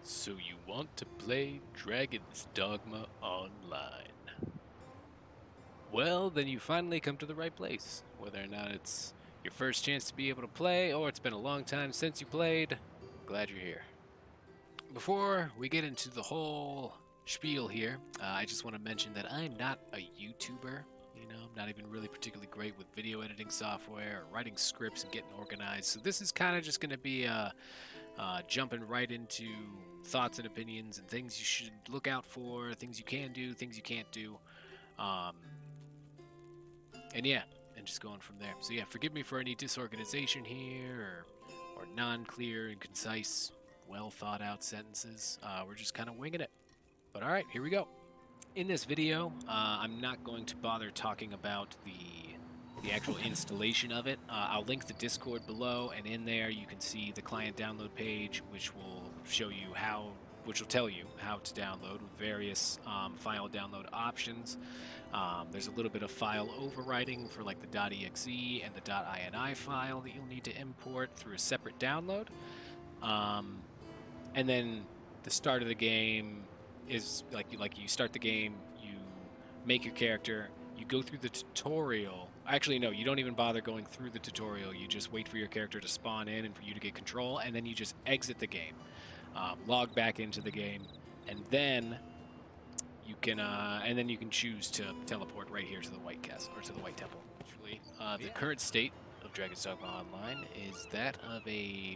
So you want to play Dragon's Dogma Online? Well, then you finally come to the right place. Whether or not it's your first chance to be able to play, or it's been a long time since you played, glad you're here. Before we get into the whole spiel here, I just want to mention that I'm not a YouTuber. I'm not even really particularly great with video editing software or writing scripts and getting organized. So this is kind of just going to be jumping right into thoughts and opinions and things you should look out for, things you can do, things you can't do. And just going from there. So yeah, forgive me for any disorganization here or non-clear and concise, well thought out sentences. We're just kind of winging it. But all right, here we go. In this video, I'm not going to bother talking about the actual installation of it. I'll link the Discord below, and in there you can see the client download page, which will tell you how to download with various file download options. There's a little bit of file overwriting for like the .exe and the .ini file that you'll need to import through a separate download. And then the start of the game is like you start the game, you make your character, you go through the tutorial. Actually, no, you don't even bother going through the tutorial. You just wait for your character to spawn in and for you to get control, and then you just exit the game, log back into the game, and then you can choose to teleport right here to the White Castle or to the White Temple. Actually, the current state of Dragon's Dogma Online is that of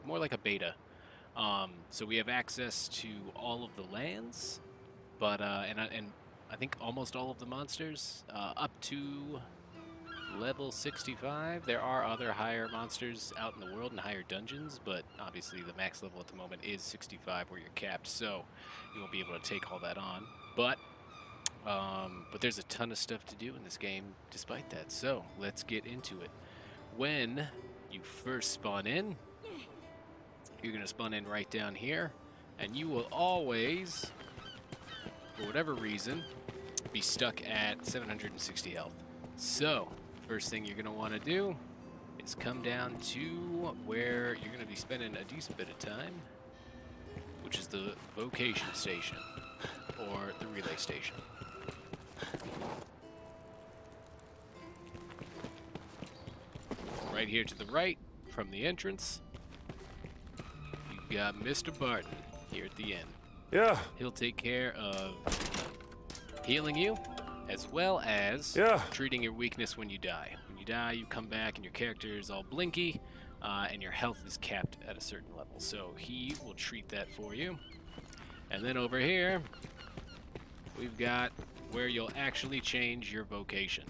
more like a beta. So we have access to all of the lands, but and I think almost all of the monsters up to level 65. There are other higher monsters out in the world and higher dungeons, but obviously the max level at the moment is 65 where you're capped, so you won't be able to take all that on. But there's a ton of stuff to do in this game despite that, so let's get into it. When you first spawn in, you're going to spawn in right down here, and you will always, for whatever reason, be stuck at 760 health. So, first thing you're going to want to do is come down to where you're going to be spending a decent bit of time, which is the vocation station, or the relay station. Right here to the right, from the entrance, you've got Mr. Barton here at the end. Yeah. He'll take care of healing you, as well as treating your weakness when you die. When you die, you come back and your character is all blinky, and your health is capped at a certain level. So he will treat that for you. And then over here, we've got where you'll actually change your vocation.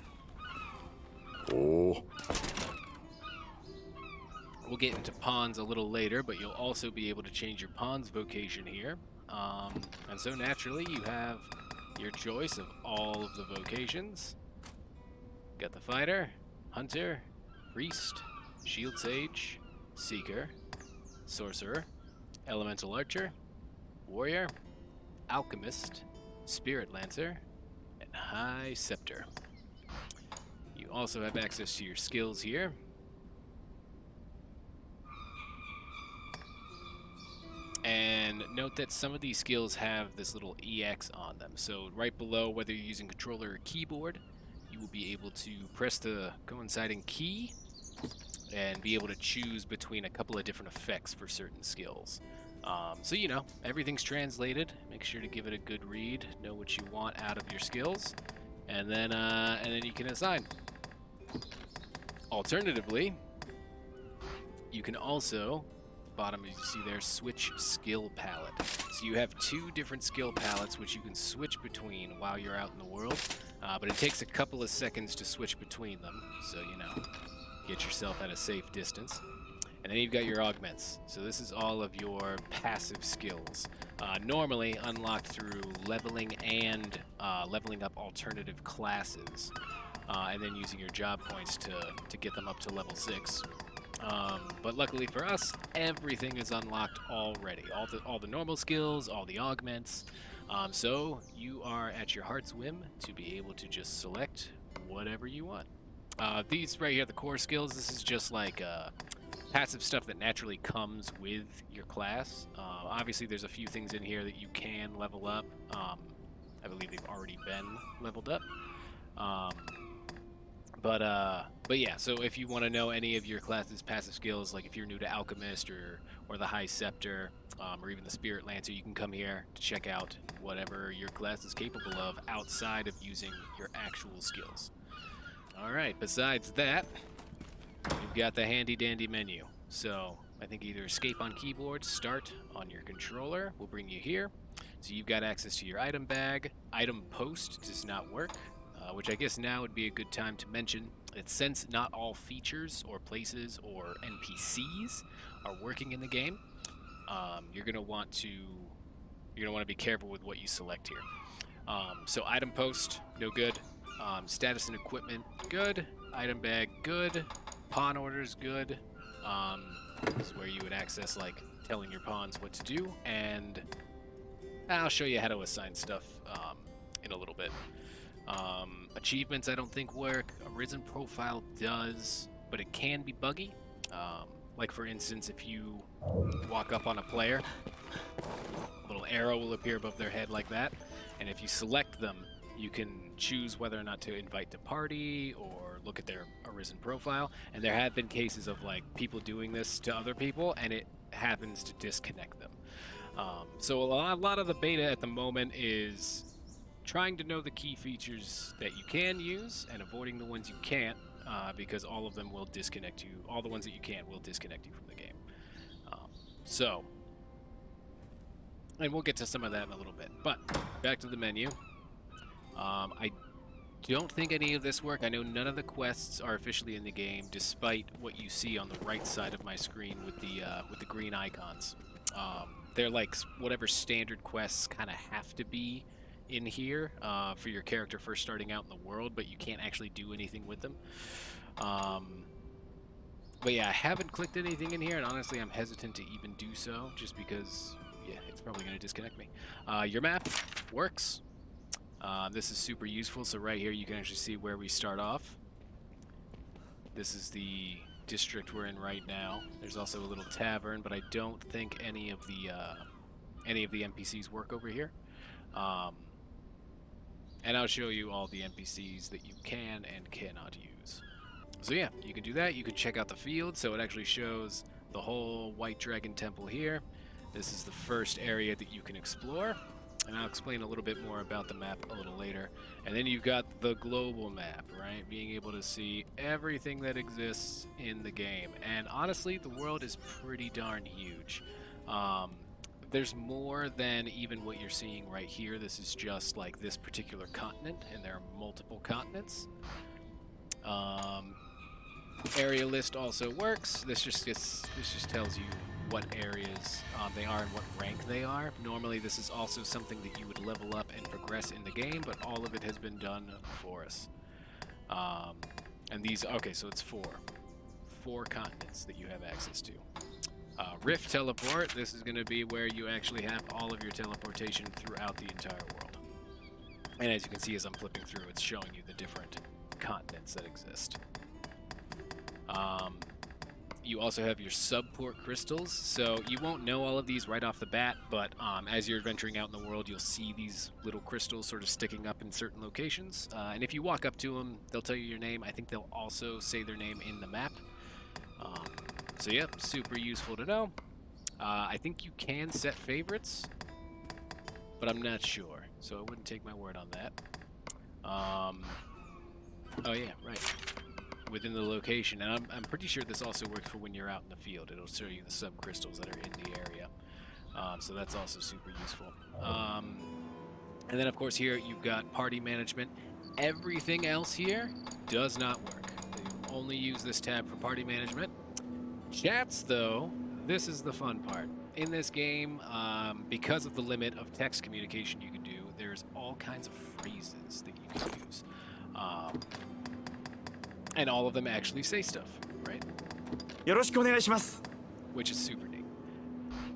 Oh. We'll get into pawns a little later, but you'll also be able to change your pawn's vocation here. And so naturally, you have your choice of all of the vocations. Got the fighter, hunter, priest, shield sage, seeker, sorcerer, elemental archer, warrior, alchemist, spirit lancer, and high scepter. You also have access to your skills here. And note that some of these skills have this little EX on them. So right below, whether you're using controller or keyboard, you will be able to press the coinciding key and be able to choose between a couple of different effects for certain skills. So everything's translated. Make sure to give it a good read, know what you want out of your skills, and then you can assign. Alternatively, you can also, bottom as you see there, switch skill palette. So you have two different skill palettes which you can switch between while you're out in the world, but it takes a couple of seconds to switch between them, so get yourself at a safe distance. And then you've got your augments. So this is all of your passive skills, normally unlocked through leveling and leveling up alternative classes, and then using your job points to get them up to level 6. But luckily for us, everything is unlocked already. All the normal skills, all the augments. So you are at your heart's whim to be able to just select whatever you want. These right here, the core skills, this is just like passive stuff that naturally comes with your class. Obviously, there's a few things in here that you can level up. I believe they've already been leveled up. But yeah, so if you want to know any of your class's passive skills, like if you're new to Alchemist or the High Scepter, or even the Spirit Lancer, you can come here to check out whatever your class is capable of outside of using your actual skills. All right, besides that, you've got the handy-dandy menu. So I think either escape on keyboard, start on your controller will bring you here. So you've got access to your item bag. Item post does not work. Which I guess now would be a good time to mention that since not all features or places or NPCs are working in the game, you're gonna want to be careful with what you select here. So item post, no good. Status and equipment, good. Item bag, good. Pawn orders, good. This is where you would access like telling your pawns what to do, and I'll show you how to assign stuff in a little bit. Achievements I don't think work. Arisen profile does, but it can be buggy. Like for instance, if you walk up on a player, a little arrow will appear above their head like that, and if you select them, you can choose whether or not to invite to party or look at their Arisen profile. And there have been cases of like people doing this to other people, and it happens to disconnect them. So a lot of the beta at the moment is trying to know the key features that you can use and avoiding the ones you can't, because all of them will disconnect you. All the ones that you can't will disconnect you from the game. And we'll get to some of that in a little bit. But back to the menu. I don't think any of this work. I know none of the quests are officially in the game, despite what you see on the right side of my screen with the green icons. They're like whatever standard quests kind of have to be in here for your character first starting out in the world, but you can't actually do anything with them. But yeah, I haven't clicked anything in here, and honestly I'm hesitant to even do so, just because, yeah, it's probably going to disconnect me. Your map works. This is super useful, so right here you can actually see where we start off. This is the district we're in right now. There's also a little tavern, but I don't think any of the NPCs work over here. And I'll show you all the NPCs that you can and cannot use. So yeah, you can do that. You can check out the field, so it actually shows the whole White Dragon Temple here. This is the first area that you can explore, and I'll explain a little bit more about the map a little later. And then you've got the global map, right? Being able to see everything that exists in the game. And honestly, the world is pretty darn huge. There's more than even what you're seeing right here. This is just like this particular continent, and there are multiple continents. Area list also works. This just tells you what areas they are and what rank they are. Normally this is also something that you would level up and progress in the game, but all of it has been done for us. And these, okay, so it's four continents that you have access to. Rift Teleport, this is going to be where you actually have all of your teleportation throughout the entire world. And as you can see as I'm flipping through, it's showing you the different continents that exist. You also have your subport crystals, so you won't know all of these right off the bat, but as you're venturing out in the world, you'll see these little crystals sort of sticking up in certain locations. And if you walk up to them, they'll tell you your name. I think they'll also say their name in the map. So yeah, super useful to know. I think you can set favorites, but I'm not sure, so I wouldn't take my word on that. Oh yeah, right. Within the location, and I'm pretty sure this also works for when you're out in the field. It'll show you the sub-crystals that are in the area. So that's also super useful. And then of course here you've got party management. Everything else here does not work. You only use this tab for party management. Chats, though, this is the fun part. In this game, because of the limit of text communication you can do, there's all kinds of phrases that you can use. And all of them actually say stuff, right? Which is super neat.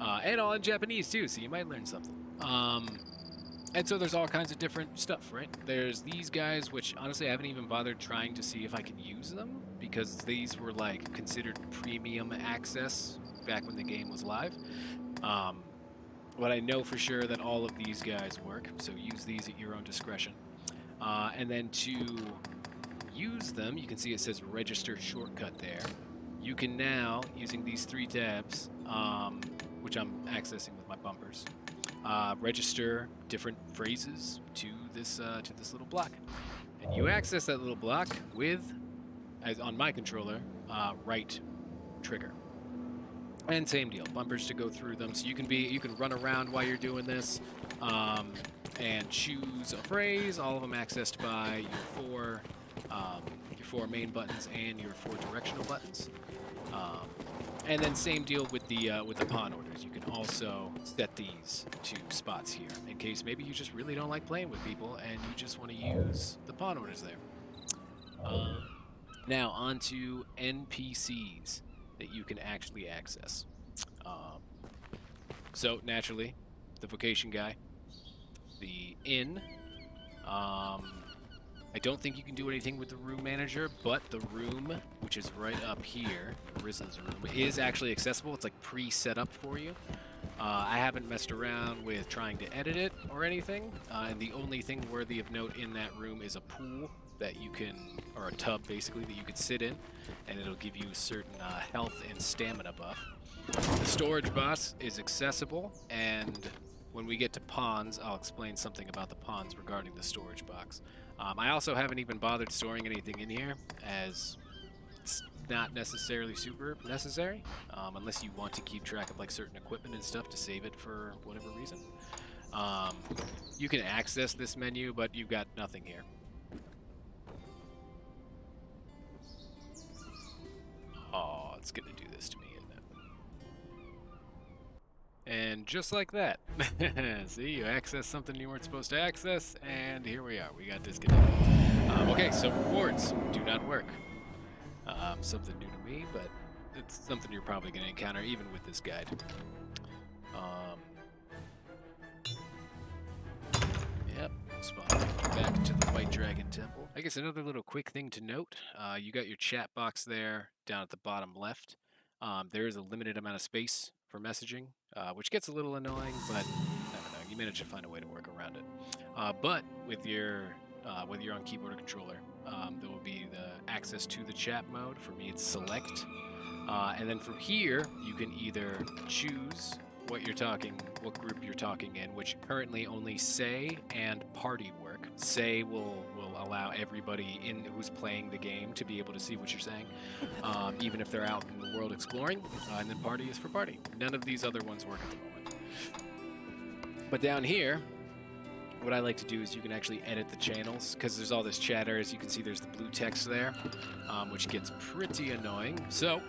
And all in Japanese, too, so you might learn something. And so there's all kinds of different stuff, right? There's these guys, which honestly I haven't even bothered trying to see if I can use them. because these were like considered premium access back when the game was live. But I know for sure that all of these guys work, so use these at your own discretion. And then to use them, you can see it says register shortcut there. You can now, using these 3 tabs, which I'm accessing with my bumpers, register different phrases to this little block. And you access that little block with, as on my controller, right trigger. And same deal, bumpers to go through them. So you can run around while you're doing this, and choose a phrase. All of them accessed by your 4 main buttons and your 4 directional buttons. And then same deal with the pawn orders. You can also set these to spots here in case maybe you just really don't like playing with people and you just want to use the pawn orders there. Now on to NPCs that you can actually access. So naturally, the vocation guy, the inn. I don't think you can do anything with the room manager, but the room, which is right up here, Rizzle's room, is actually accessible. It's like pre-set up for you. I haven't messed around with trying to edit it or anything, and the only thing worthy of note in that room is a pool that you can, or a tub basically, that you could sit in, and it'll give you a certain health and stamina buff. The storage box is accessible, and when we get to pawns, I'll explain something about the pawns regarding the storage box. I also haven't even bothered storing anything in here, as it's not necessarily super necessary, unless you want to keep track of like certain equipment and stuff to save it for whatever reason. You can access this menu, but you've got nothing here. Oh, it's gonna do this to me, isn't it? And just like that, see, you access something you weren't supposed to access, and here we are. We got disconnected. Okay, so rewards do not work. Something new to me, but it's something you're probably going to encounter even with this guide. Yep, spawn back to the White Dragon Temple. I guess another little quick thing to note, you got your chat box there down at the bottom left. There is a limited amount of space for messaging, which gets a little annoying, but I don't know, you manage to find a way to work around it. But with your whether you're on keyboard or controller, there will be the access to the chat mode. For me, it's select. And then from here, you can either choose what group you're talking in, which currently only say and party work. Say will allow everybody who's playing the game to be able to see what you're saying, even if they're out in the world exploring. And then party is for party. None of these other ones work at the moment. But down here, what I like to do is you can actually edit the channels, because there's all this chatter. As you can see, there's the blue text there, which gets pretty annoying. So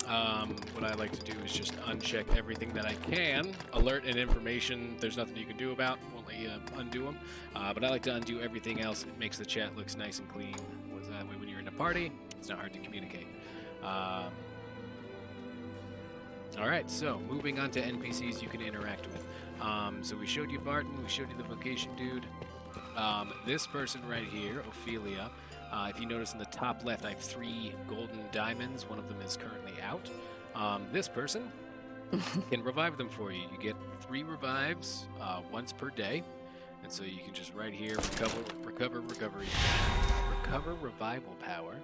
what I like to do is just uncheck everything that I can. Alert and information, there's nothing you can do about. Won't let you undo them. But I like to undo everything else. It makes the chat looks nice and clean. That way when you're in a party, it's not hard to communicate. Alright, so moving on to NPCs you can interact with. So we showed you Barton, we showed you the vocation dude. This person right here, Ophelia, if you notice in the top left, I have 3 golden diamonds. One of them is currently out. This person can revive them for you. You get 3 revives once per day. And so you can just right here, recover revival power.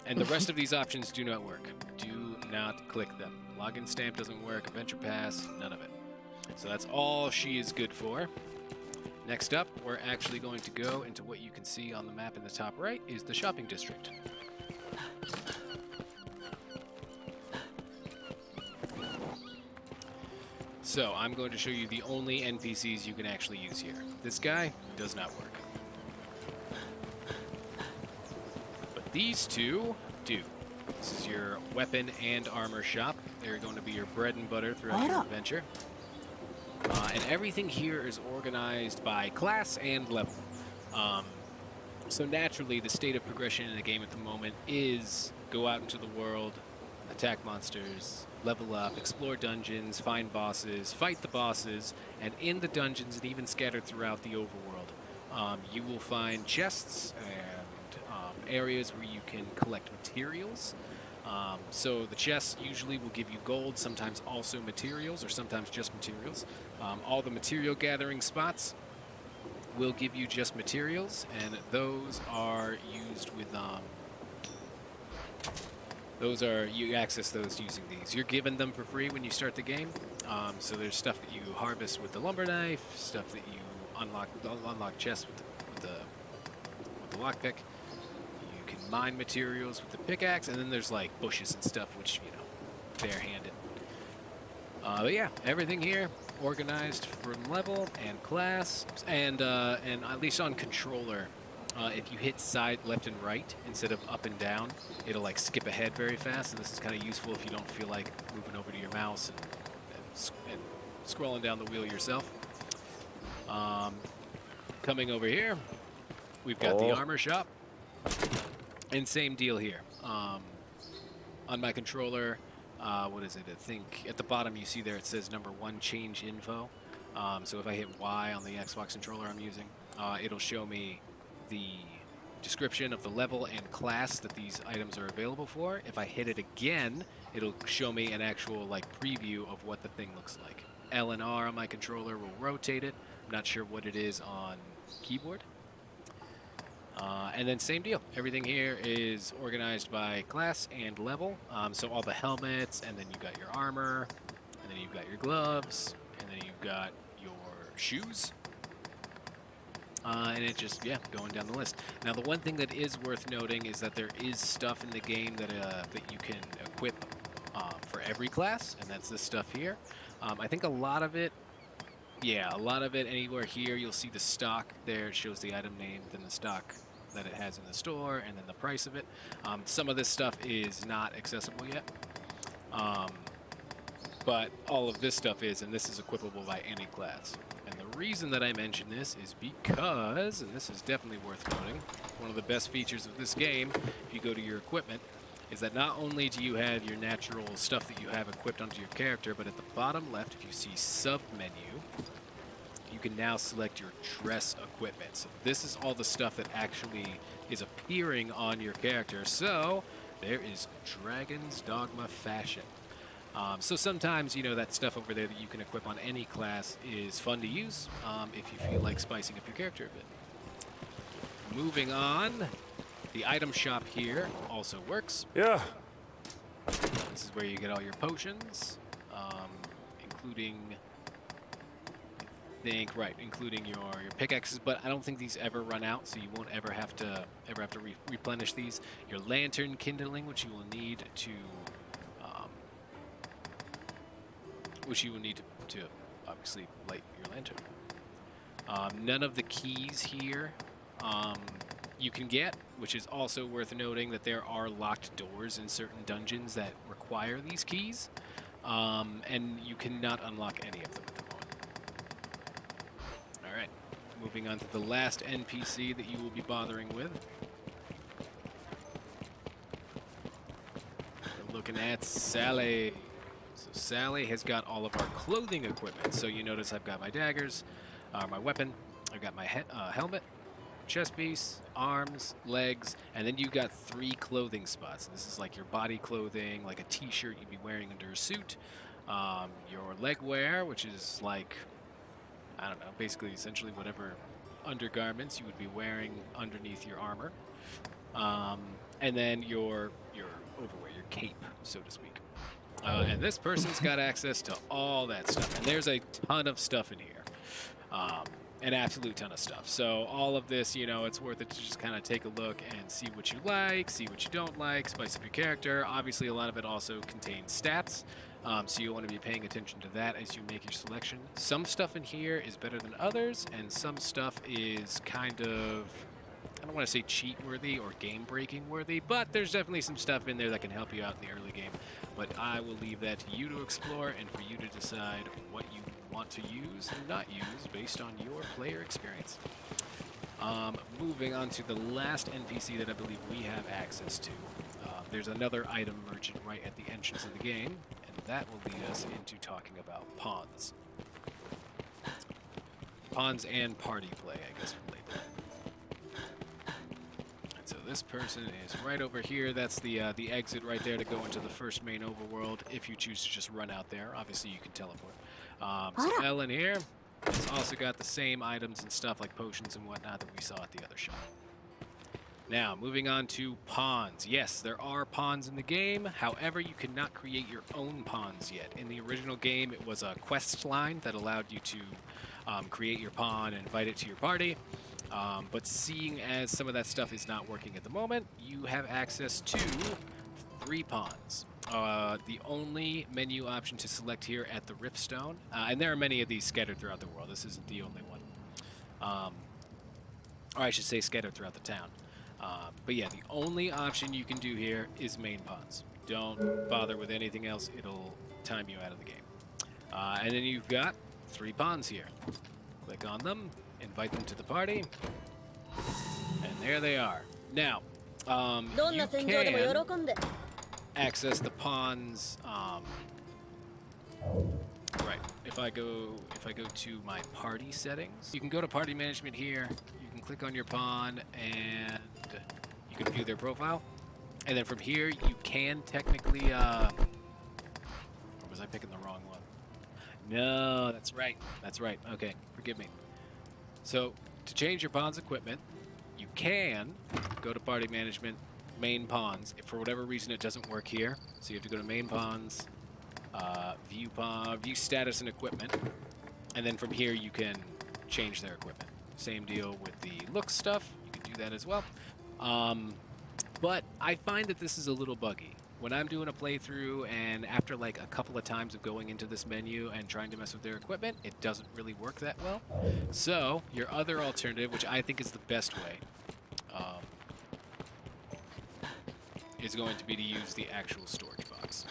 And the rest of these options do not work. Do not click them. Login stamp doesn't work, adventure pass, none of it. So that's all she is good for. Next up, we're actually going to go into what you can see on the map in the top right is the shopping district. So I'm going to show you the only NPCs you can actually use here. This guy does not work. But these 2 do. This is your weapon and armor shop. They're going to be your bread and butter throughout your adventure. And everything here is organized by class and level. So naturally, the state of progression in the game at the moment is go out into the world, attack monsters, level up, explore dungeons, find bosses, fight the bosses, and in the dungeons and even scattered throughout the overworld, you will find chests and areas where you can collect materials. So the chests usually will give you gold, sometimes also materials, or sometimes just materials. All the material gathering spots will give you just materials, and those are used with you access those using these. You're given them for free when you start the game. So there's stuff that you harvest with the lumber knife, stuff that you unlock chests with the lockpick. You can mine materials with the pickaxe, and then there's like bushes and stuff, which barehanded. But yeah, everything here organized from level and class, and at least on controller. If you hit side, left, and right instead of up and down, it'll like skip ahead very fast. And this is kind of useful if you don't feel like moving over to your mouse and scrolling down the wheel yourself. Coming over here, we've got the armor shop, and same deal here. On my controller, what is it? I think at the bottom you see there it says #1 change info. So if I hit Y on the Xbox controller I'm using, it'll show me the description of the level and class that these items are available for. If I hit it again, it'll show me an actual like preview of what the thing looks like. L and R on my controller will rotate it. I'm not sure what it is on keyboard. And then same deal. Everything here is organized by class and level. So all the helmets, and then you've got your armor, and then you've got your gloves, and then you've got your shoes. And it just, going down the list. Now, the one thing that is worth noting is that there is stuff in the game that you can equip for every class, and that's this stuff here. I think a lot of it, anywhere here, you'll see the stock there. It shows the item name, then the stock that it has in the store, and then the price of it. Some of this stuff is not accessible yet. But all of this stuff is, and this is equipable by any class. And the reason that I mention this is because, and this is definitely worth noting, one of the best features of this game, if you go to your equipment, is that not only do you have your natural stuff that you have equipped onto your character, but at the bottom left, if you see sub-menu, you can now select your dress equipment. So this is all the stuff that actually is appearing on your character. So there is Dragon's Dogma Fashion. So sometimes, that stuff over there that you can equip on any class is fun to use if you feel like spicing up your character a bit. Moving on, the item shop here also works. Yeah. This is where you get all your potions, including your pickaxes, but I don't think these ever run out, so you won't ever have to replenish these. Your lantern kindling, which you will need to obviously light your lantern. None of the keys here you can get, which is also worth noting that there are locked doors in certain dungeons that require these keys, and you cannot unlock any of them at the moment. All right, moving on to the last NPC that you will be bothering with. We're looking at Sally. So Sally has got all of our clothing equipment. So you notice I've got my daggers, my weapon, I've got my helmet, chest piece, arms, legs, and then you've got 3 clothing spots. This is like your body clothing, like a t-shirt you'd be wearing under a suit, your leg wear, which is like, I don't know, basically essentially whatever undergarments you would be wearing underneath your armor, and then your overwear, your cape, so to speak. And this person's got access to all that stuff. And there's a ton of stuff in here. An absolute ton of stuff. So all of this, it's worth it to just kind of take a look and see what you like, see what you don't like, spice up your character. Obviously, a lot of it also contains stats. So you want to be paying attention to that as you make your selection. Some stuff in here is better than others, and some stuff is kind of, I don't want to say cheat-worthy or game-breaking worthy, but there's definitely some stuff in there that can help you out in the early game. But I will leave that to you to explore and for you to decide what you want to use and not use based on your player experience. Moving on to the last NPC that I believe we have access to. There's another item merchant right at the entrance of the game, and that will lead us into talking about pawns. Pawns and party play, I guess we'll label it. this person is right over here. That's the exit right there to go into the first main overworld. If you choose to just run out there, obviously you can teleport. So Ellen here has also got the same items and stuff like potions and whatnot that we saw at the other shop. Now, moving on to pawns. Yes, there are pawns in the game. However, you cannot create your own pawns yet. In the original game, it was a quest line that allowed you to create your pawn and invite it to your party. But seeing as some of that stuff is not working at the moment, you have access to 3 pawns. The only menu option to select here at the Riftstone, and there are many of these scattered throughout the world. This isn't the only one. Or I should say scattered throughout the town. But yeah, the only option you can do here is main pawns. Don't bother with anything else. It'll time you out of the game. And then you've got 3 pawns here. Click on them, invite them to the party, and there they are. Now, you can access the pawns. Right. If I go to my party settings, you can go to party management here. You can click on your pawn and you can view their profile. And then from here, you can technically, or was I picking the wrong one? No, that's right. That's right. Okay, forgive me. So to change your pawn's equipment, you can go to party management, main pawns. If for whatever reason it doesn't work here, so you have to go to main pawns, view status and equipment, and then from here you can change their equipment. Same deal with the look stuff. You can do that as well. But I find that this is a little buggy. When I'm doing a playthrough and after like a couple of times of going into this menu and trying to mess with their equipment, it doesn't really work that well. So your other alternative, which I think is the best way, is going to be to use the actual storage box.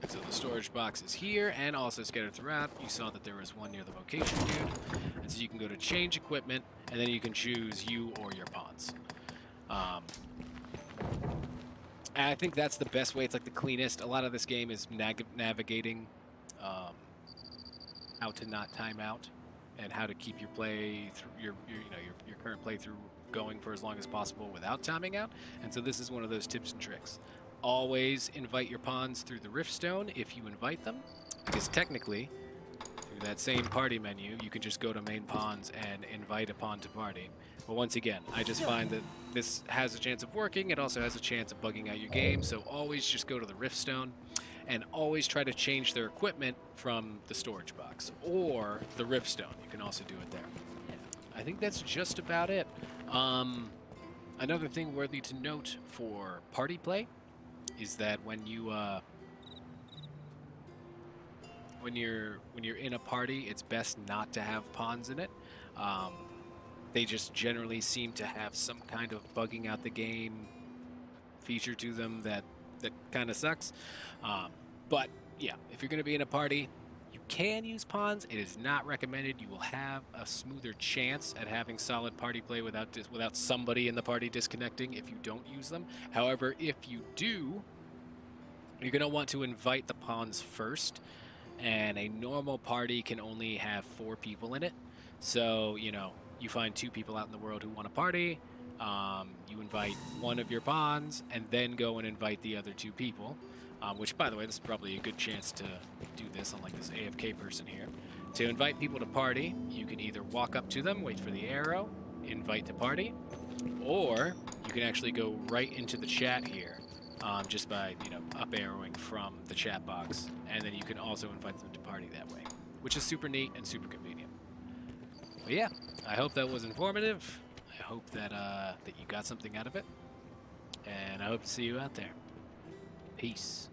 And so the storage box is here and also scattered throughout. You saw that there was one near the vocation dude. And so you can go to change equipment, and then you can choose you or your pawns. And I think that's the best way. It's like the cleanest. A lot of this game is navigating how to not time out and how to keep your play through your current playthrough going for as long as possible without timing out. And so this is one of those tips and tricks. Always invite your pawns through the Riftstone if you invite them, because technically through that same party menu you can just go to main pawns and invite a pawn to party. But once again, I just find that this has a chance of working. It also has a chance of bugging out your game. So always just go to the Riftstone and always try to change their equipment from the storage box or the Riftstone. You can also do it there. I think that's just about it. Another thing worthy to note for party play is that when you when you're in a party, it's best not to have pawns in it. They just generally seem to have some kind of bugging out the game feature to them that kind of sucks. But yeah, if you're going to be in a party, you can use pawns. It is not recommended. You will have a smoother chance at having solid party play without somebody in the party disconnecting if you don't use them. However, if you do, you're going to want to invite the pawns first, and a normal party can only have 4 people in it. So, you find 2 people out in the world who want to party, you invite one of your pawns, and then go and invite the other 2 people, which, by the way, this is probably a good chance to do this, unlike this AFK person here. To invite people to party, you can either walk up to them, wait for the arrow, invite to party, or you can actually go right into the chat here, just by, up arrowing from the chat box, and then you can also invite them to party that way, which is super neat and super convenient. But yeah, I hope that was informative. I hope that that you got something out of it, and I hope to see you out there. Peace.